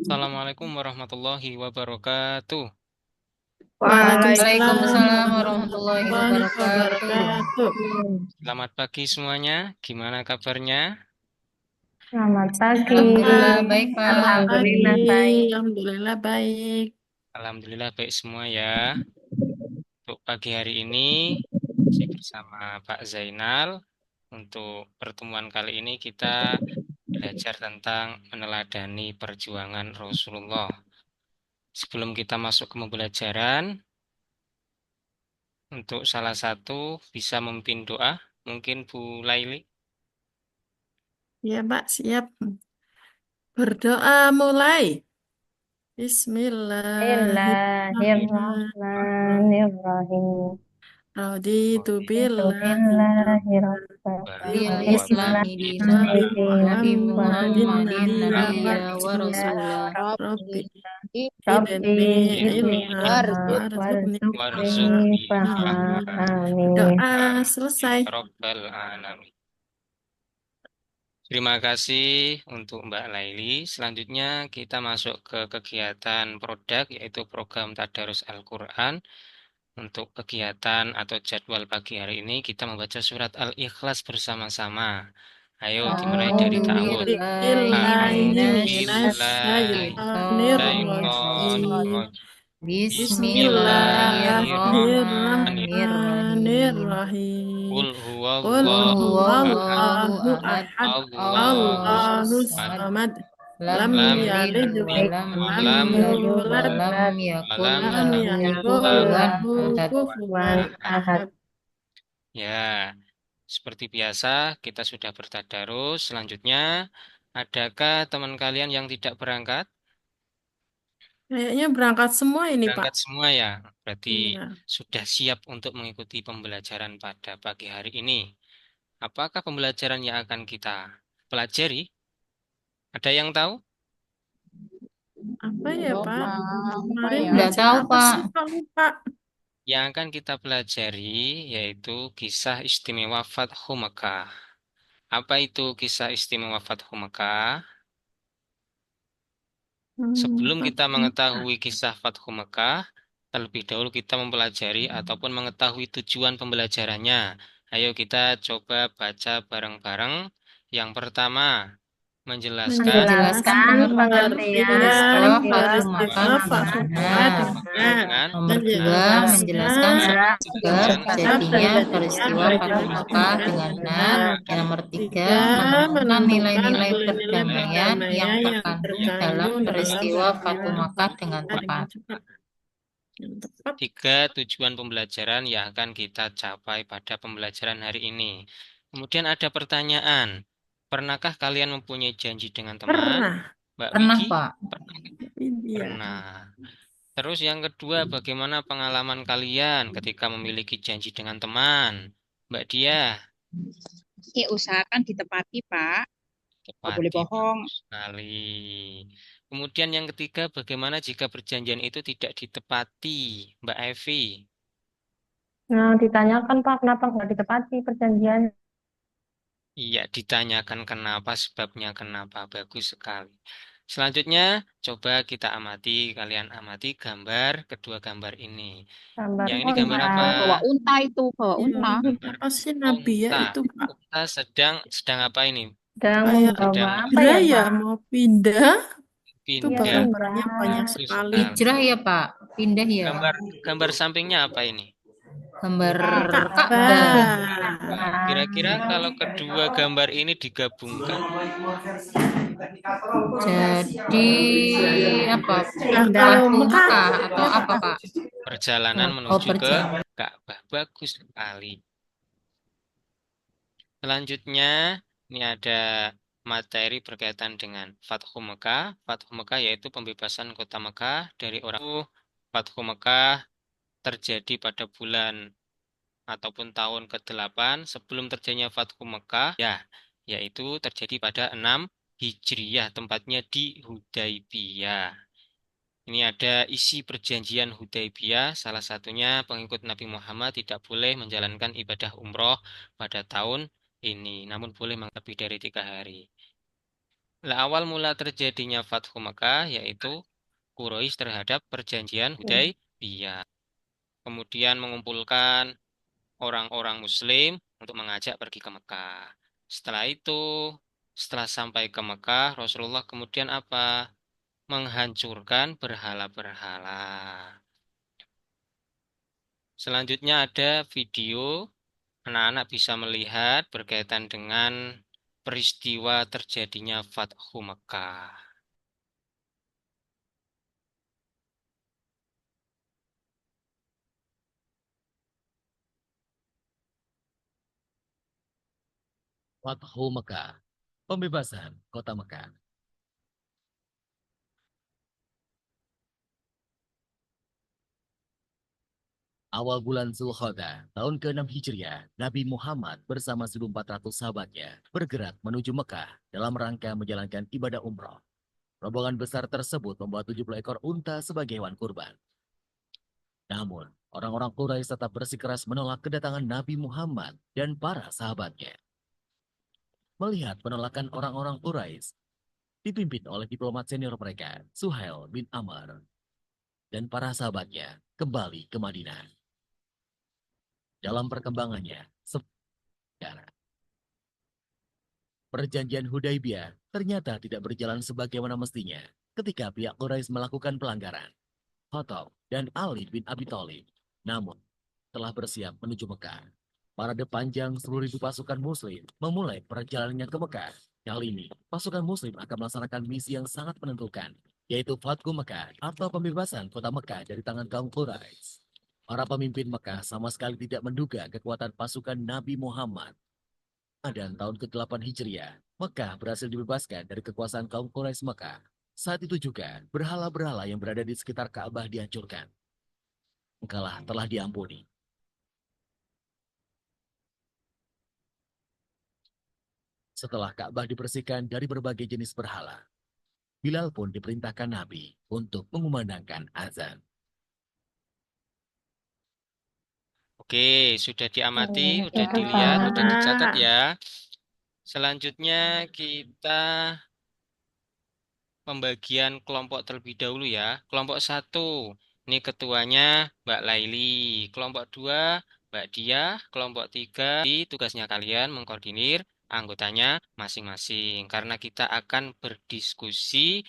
Assalamualaikum warahmatullahi wabarakatuh. Waalaikumsalam Waalaikumsalam warahmatullahi warahmatullahi wabarakatuh. wabarakatuh. Selamat pagi semuanya. Gimana kabarnya? Selamat pagi. Alhamdulillah Hai, baik, selamat Pak. pagi. Alhamdulillah baik. Alhamdulillah baik. Alhamdulillah baik semua ya. Untuk pagi hari ini, saya bersama Pak Zainal. Untuk pertemuan kali ini kita belajar tentang meneladani perjuangan Rasulullah. Sebelum kita masuk ke pembelajaran, untuk salah satu bisa memimpin doa, mungkin Bu Laili. Ya, Pak, siap. Berdoa mulai. Bismillahirrahmanirrahim. Bismillahirrahmanirrahim. Raditu Itu billahi billahi rabban rabban Bil wa Islami dina Nabi Nabi Muhammadin Muhammadin Muhammadin nabiyya wa nabiyya wa rasulah. rasulah. Rabbi Rabbi zidni zidni ilma ilma warzuqni warzuqni fahma. fahami. Doa selesai. Ya Rabbal Alamin. Terima kasih untuk Mbak Laili. Selanjutnya kita masuk ke kegiatan produk yaitu program Tadarus Al-Quran. Untuk kegiatan atau jadwal pagi hari ini kita membaca surat Al-Ikhlas bersama-sama. Ayo dimulai dari A'udzu ta'awud. billahi Billahi minasyaitonir minasyaitonirrajim. rajim. Bismillahirrahmanirrahim. Bismillahirrahmanirrahim. Qul Qul Qul huwallahu ahad. huwallahu huwallahu ahad, ahad. Allahu Allahu Allahu samad. samad. samad. Lam Lam Lam yalid yalid yalid wa lam wa lam lam yulad wa yulad lam Yulat wa yakul lam lam lahu yakul yakul kufuwan lahu lahu ahad. kufuwan kufuwan ahad. ahad. Ya, seperti biasa kita sudah bertadarus. Selanjutnya, adakah teman kalian yang tidak berangkat? Kayaknya berangkat semua ini, Pak. Berangkat semua ya. Berarti Iya. sudah siap untuk mengikuti pembelajaran pada pagi hari ini. Apakah pembelajaran yang akan kita pelajari? Ada yang tahu? Apa ya, Pak? Kemarin Enggak belajar tahu, apa Pak. sih, Pak? Lupa. Yang akan kita pelajari yaitu kisah istimewa Fathu Mekah. Apa itu kisah istimewa Fathu Mekah? Sebelum kita Pak. mengetahui kisah Fathu Mekah, terlebih dahulu kita mempelajari ataupun mengetahui tujuan pembelajarannya. Ayo kita coba baca bareng-bareng. Yang pertama, menjelaskan Menjelaskan Menjelaskan peristiwa pengertian Fatu peristiwa Makkah Fathu dengan Fathu Mekah benar. Makkah. dengan dengan Nomor dua, menjelaskan menjelaskan sebab tujuan Menjelaskan sebab dan terjadinya jadinya peristiwa Fatu peristiwa peristiwa Fathu Makkah Mekah Fathu dengan dengan benar. benar. Makkah. Yang nomor tiga, Tiga, menentukan menentukan nilai-nilai nilai-nilai perdamaian yang perdamaian yang terkandung dalam terkandung dalam peristiwa Fatu peristiwa Makkah Fathu dengan Mekah dengan tepat. cepat yang tepat. Tiga tujuan pembelajaran yang akan kita capai pada pembelajaran hari ini. Kemudian ada pertanyaan. Pernahkah kalian mempunyai janji dengan teman? Pernah. Mbak Pernah, Widi? Pak. Pernah. Iya. Pernah. Terus yang kedua, bagaimana pengalaman kalian ketika memiliki janji dengan teman? Mbak Dia, Ya, usahakan ditepati, Pak. Nggak boleh tepati bohong. bagus sekali. Kemudian yang ketiga, bagaimana jika perjanjian itu tidak ditepati? Mbak Evi. Nah, ditanyakan Pak, kenapa nggak ditepati perjanjian? Iya, ditanyakan kenapa, sebabnya kenapa. Bagus sekali. Selanjutnya, coba kita amati, kalian amati gambar, kedua gambar ini. Gambar Yang ini gambar unta. apa? Bawa unta itu, bawa Ya, unta. Gambar apa sih Nabi ya unta. itu, Pak? Unta sedang apa ini? Sedang Kayak membawa Sedang apa hijrah ya ya, Pak? mau pindah. Itu Iya pindah. barang-barangnya banyak pindah. Bagus sekali. sekali. Hijrah ya, Pak. Pindah ya. Gambar gambar sampingnya apa ini? Gambar Ka'bah. Ka'bah. Kira-kira Nah, kalau kedua gambar ini digabungkan, Jadi apa? Nah, kalau Fatu Mekah, Makkah atau ya apa, Pak. Pak? perjalanan Oh, menuju ke perjalanan. Ka'bah. Bagus sekali. Selanjutnya, ini ada materi berkaitan dengan Fathu Mekah. Fathu Mekah yaitu pembebasan kota Mekah dari orang. Fathu Mekah terjadi pada bulan ataupun tahun ke-8 sebelum terjadinya Fathu Mekah, ya, yaitu terjadi pada 6 Hijriyah, tempatnya di Hudaibiyah. Ini ada isi perjanjian Hudaibiyah, salah satunya pengikut Nabi Muhammad tidak boleh menjalankan ibadah umroh pada tahun ini, namun boleh lebih dari 3 hari. Lah, awal mula terjadinya Fathu Mekah yaitu Quraisy terhadap perjanjian Hudaybiyah. Kemudian mengumpulkan orang-orang Muslim untuk mengajak pergi ke Mekah. Setelah itu, setelah sampai ke Mekah, Rasulullah kemudian apa? Menghancurkan berhala-berhala. Selanjutnya ada video, anak-anak bisa melihat berkaitan dengan peristiwa terjadinya Fathu Mekah. Fathu Mekah, pembebasan kota Mekah. Awal bulan Zulkhodah, tahun ke-6 Hijriah, Nabi Muhammad bersama 1.400 sahabatnya bergerak menuju Mekah dalam rangka menjalankan ibadah umroh. Rombongan besar tersebut membawa 70 ekor unta sebagai hewan kurban. Namun, orang-orang Quraisy tetap bersikeras menolak kedatangan Nabi Muhammad dan para sahabatnya. Melihat penolakan orang-orang Quraisy, dipimpin oleh diplomat senior mereka, Suhail bin Amr, dan para sahabatnya kembali ke Madinah. Dalam perkembangannya, sejarah perjanjian Hudaybiyah ternyata tidak berjalan sebagaimana mestinya ketika pihak Quraisy melakukan pelanggaran. Khattab dan Ali bin Abi Thalib, namun telah bersiap menuju Mekah. Parade panjang 10.000 pasukan Muslim memulai perjalanannya ke Mekah. Kali ini, pasukan Muslim akan melaksanakan misi yang sangat menentukan, yaitu Fathu Mekah atau pembebasan kota Mekah dari tangan kaum Quraisy. Para pemimpin Mekah sama sekali tidak menduga kekuatan pasukan Nabi Muhammad. Dan tahun ke-8 Hijriah, Mekah berhasil dibebaskan dari kekuasaan kaum Quraisy Mekah. Saat itu juga, berhala-berhala yang berada di sekitar Ka'bah dihancurkan. Engkaulah telah diampuni. Setelah Ka'bah dibersihkan dari berbagai jenis berhala, Bilal pun diperintahkan Nabi untuk mengumandangkan azan. Oke, sudah diamati, Oke, sudah itu dilihat, Pak. sudah dicatat ya. Selanjutnya kita pembagian kelompok terlebih dahulu ya. Kelompok 1, ini ketuanya Mbak Laili. Kelompok 2, Mbak Diah. Kelompok 3, tugasnya kalian mengkoordinir anggotanya masing-masing. Karena kita akan berdiskusi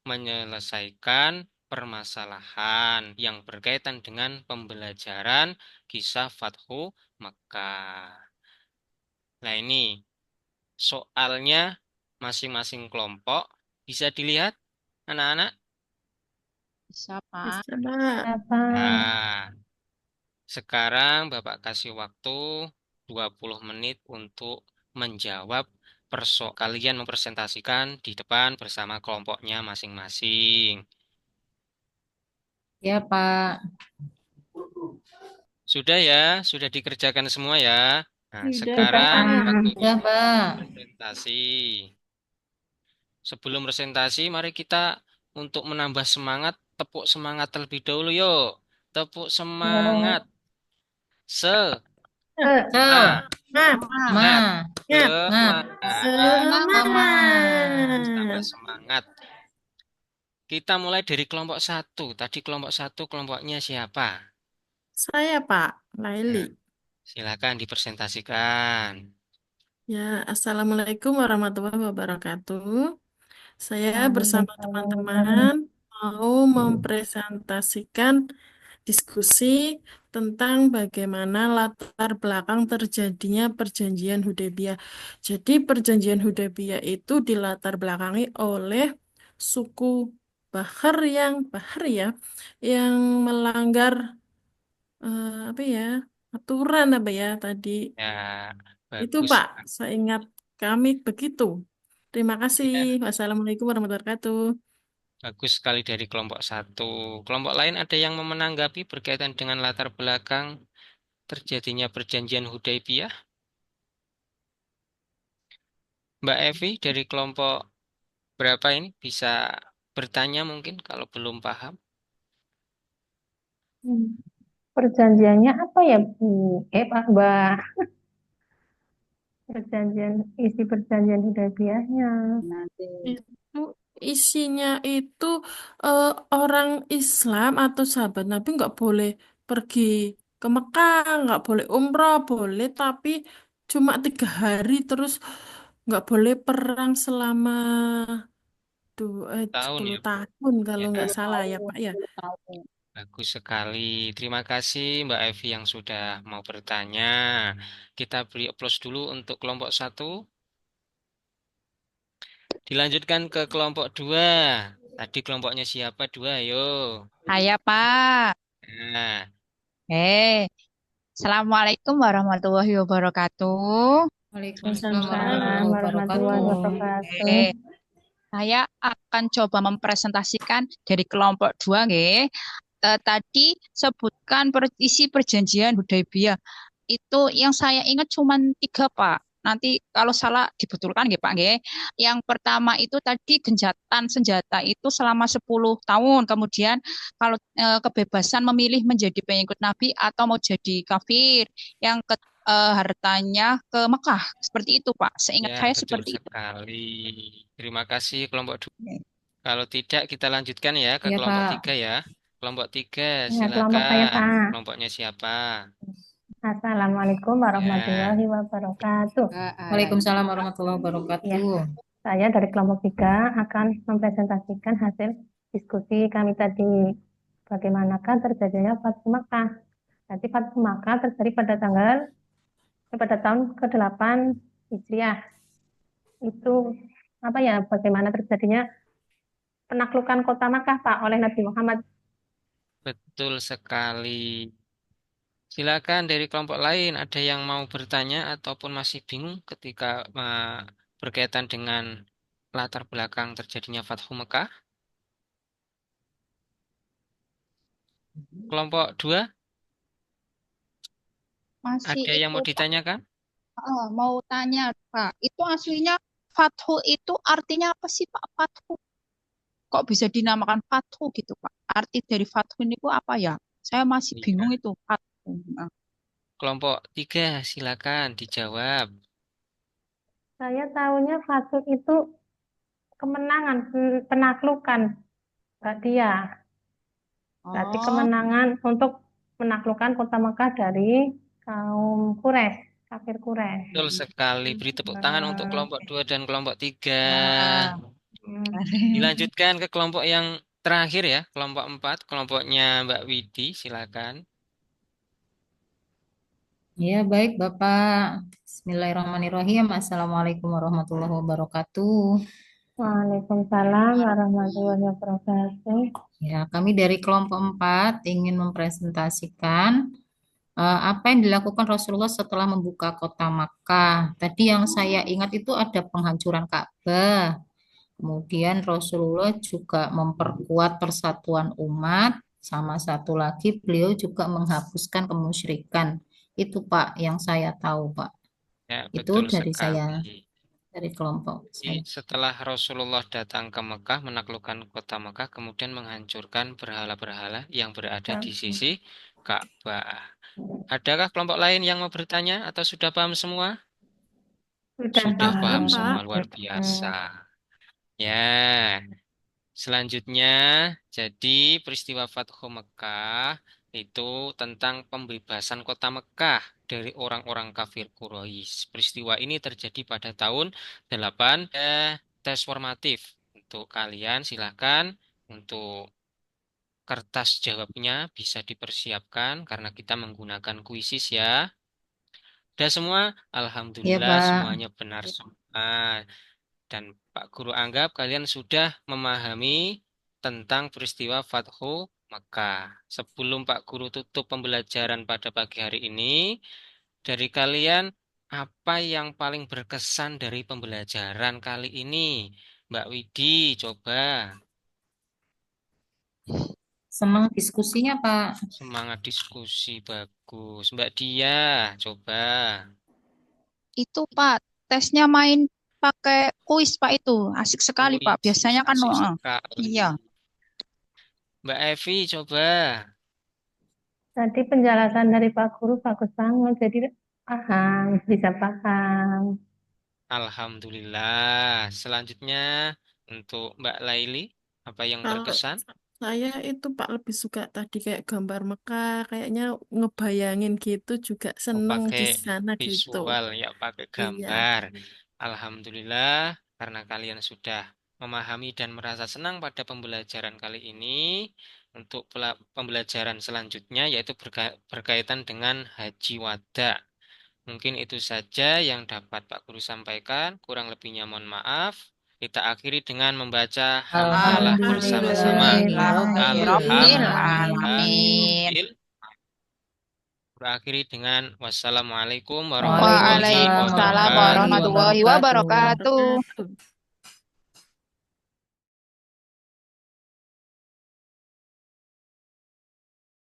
menyelesaikan permasalahan yang berkaitan dengan pembelajaran kisah Fathu Mekah. Nah, ini soalnya masing-masing kelompok bisa dilihat anak-anak. Bisa, Pak. Bisa, Pak. Apa? Nah, sekarang Bapak kasih waktu 20 menit untuk menjawab kalian mempresentasikan di depan bersama kelompoknya masing-masing. Ya, Pak. Sudah ya, sudah dikerjakan semua ya. Nah, Sudah, sekarang Pak. waktu Sudah, Pak. presentasi. Sebelum presentasi, mari kita untuk menambah semangat, tepuk semangat terlebih dahulu yuk. Tepuk semangat. Se, Semangat. Mat, Ma. mat, Semangat. Tambah semangat. semangat. Kita mulai dari kelompok 1. Tadi kelompok 1 kelompoknya siapa? Saya, Pak, Laili. Nah, silakan dipresentasikan. Ya, Assalamualaikum warahmatullahi wabarakatuh. Saya bersama Waalaikumsalam. teman-teman mau mempresentasikan diskusi tentang bagaimana latar belakang terjadinya perjanjian Hudaybiyah. Jadi perjanjian Hudaybiyah itu dilatar belakangi oleh suku Bahar ya yang melanggar apa ya aturan apa ya tadi Ya, itu bagus. Pak, saya ingat kami begitu. Terima kasih. Ya, Wassalamualaikum warahmatullahi wabarakatuh. bagus sekali dari kelompok 1. Kelompok lain ada yang menanggapi berkaitan dengan latar belakang terjadinya perjanjian Hudaybiyah? Mbak Evi dari kelompok berapa ini bisa bertanya mungkin kalau belum paham? Hmm. Perjanjiannya apa ya, Bu? Pak, Mbak. isi perjanjian Hudaybiyahnya. Itu isinya itu orang Islam atau sahabat Nabi nggak boleh pergi ke Mekah, nggak boleh umroh, boleh tapi cuma 3 hari terus nggak boleh perang selama Tahun 10 ya, Bu. tahun kalau Ya, nggak salah ya Pak ya. bagus sekali. Terima kasih Mbak Evi yang sudah mau bertanya. Kita beri aplaus dulu untuk kelompok 1. Dilanjutkan ke kelompok 2. Tadi kelompoknya siapa? 2, ayo. Saya Pak. Nah, Assalamualaikum warahmatullahi wabarakatuh. Waalaikumsalam Waalaikumsalam. warahmatullahi Warahmatullahi wabarakatuh. wabarakatuh. Eh, saya akan coba mempresentasikan dari kelompok 2, nggih. Tadi sebutkan isi perjanjian Hudaybiyah. Itu yang saya ingat cuma 3, Pak. Nanti kalau salah dibetulkan nggih, Pak, nggih. Yang pertama itu tadi gencatan senjata itu selama 10 tahun. Kemudian kalau kebebasan memilih menjadi pengikut Nabi atau mau jadi kafir. Yang hartanya ke Mekah. Seperti itu, Pak. Seingat ya saya betul seperti itu. sekali. Terima kasih kelompok 2. Kalau tidak kita lanjutkan ya ke Ya, kelompok Pak. 3 ya. Kelompok 3 Ya, kelompok saya, silakan. Pak. Kelompoknya siapa? Assalamualaikum Ya, warahmatullahi wabarakatuh. Waalaikumsalam warahmatullahi Ya, wabarakatuh. saya dari kelompok 3 akan mempresentasikan hasil diskusi kami tadi. Bagaimanakah terjadinya Fathu Makkah? Jadi Fathu Makkah terjadi pada tahun ke-8 Hijriah. Itu apa ya? Bagaimana terjadinya penaklukan kota Makkah, Pak, oleh Nabi Muhammad. betul sekali. Silakan dari kelompok lain ada yang mau bertanya ataupun masih bingung ketika berkaitan dengan latar belakang terjadinya Fathu Mekah? Kelompok 2 Masih ada yang itu, mau Pak. ditanyakan? Mau tanya, Pak. Itu aslinya Fathu itu artinya apa sih, Pak? Fathu. Kok bisa dinamakan Fathu gitu, Pak? Arti dari Fathu ini itu apa ya? Saya masih bingung Iya. itu, Fathu. Nah, Kelompok 3 silakan dijawab. Saya tahunya Fathu itu kemenangan, penaklukan, Mbak Dia. Berarti Oh, kemenangan untuk menaklukkan kota Mekah dari kaum Quraisy, kafir Quraisy. Betul sekali. Beri tepuk tangan untuk Nah, kelompok 2 dan kelompok 3. ah. Dilanjutkan ke kelompok yang terakhir ya, kelompok 4, kelompoknya Mbak Widi, silakan. Ya, baik, Bapak. Bismillahirrahmanirrahim. Assalamualaikum warahmatullahi wabarakatuh. Waalaikumsalam warahmatullahi wabarakatuh. Ya, kami dari kelompok 4 ingin mempresentasikan apa yang dilakukan Rasulullah setelah membuka kota Makkah. Tadi yang saya ingat itu ada penghancuran Ka'bah. Kemudian Rasulullah juga memperkuat persatuan umat. Sama satu lagi beliau juga menghapuskan kemusyrikan. Itu Pak yang saya tahu Pak. Ya, Itu betul dari saya, sekali. dari kelompok Jadi, saya. setelah Rasulullah datang ke Mekah, menaklukkan kota Mekah, kemudian menghancurkan berhala-berhala yang berada di sisi Ka'bah. Adakah kelompok lain yang mau bertanya atau sudah paham semua? Sudah Sudah Paham, paham paham. semua, Pak. luar biasa. Ya, selanjutnya, jadi peristiwa Fathu Mekah itu tentang pembebasan kota Mekah dari orang-orang kafir Quraisy. Peristiwa ini terjadi pada tahun 8. Tes formatif untuk kalian silahkan untuk kertas jawabnya bisa dipersiapkan karena kita menggunakan kuisis ya. Udah semua? Iya Alhamdulillah Pak. semuanya benar semua. Dan Pak Guru anggap kalian sudah memahami tentang peristiwa Fathu Mekah. Sebelum Pak Guru tutup pembelajaran pada pagi hari ini, dari kalian apa yang paling berkesan dari pembelajaran kali ini? Mbak Widi, coba Senang diskusinya Pak. semangat diskusi bagus. Mbak Dia, coba. Itu, Pak, tesnya main pakai kuis, Pak, itu. Asik sekali, Pak. Wih, Biasanya kan, asik sekali. iya. Mbak Evi, coba. Tadi penjelasan dari Pak Guru bagus banget. Jadi Paham, bisa paham. Alhamdulillah. Selanjutnya untuk Mbak Laili, apa yang Kalau berkesan? saya itu Pak lebih suka tadi kayak gambar Mekah, kayaknya ngebayangin gitu juga Oh, seneng pakai di sana gitu. visual ya, pakai Iya. gambar. Alhamdulillah, karena kalian sudah memahami dan merasa senang pada pembelajaran kali ini. Untuk pembelajaran selanjutnya yaitu berkaitan dengan haji wada. Mungkin itu saja yang dapat Pak Guru sampaikan. Kurang lebihnya mohon maaf. Kita akhiri dengan membaca hamdalah bersama-sama. Alhamdulillahirabbil Alhamdulillah. alamin. Berakhiri dengan wassalamualaikum warahmatullahi Waalaikumsalam wabarakatuh. warahmatullahi wabarakatuh. Wabarakatuh.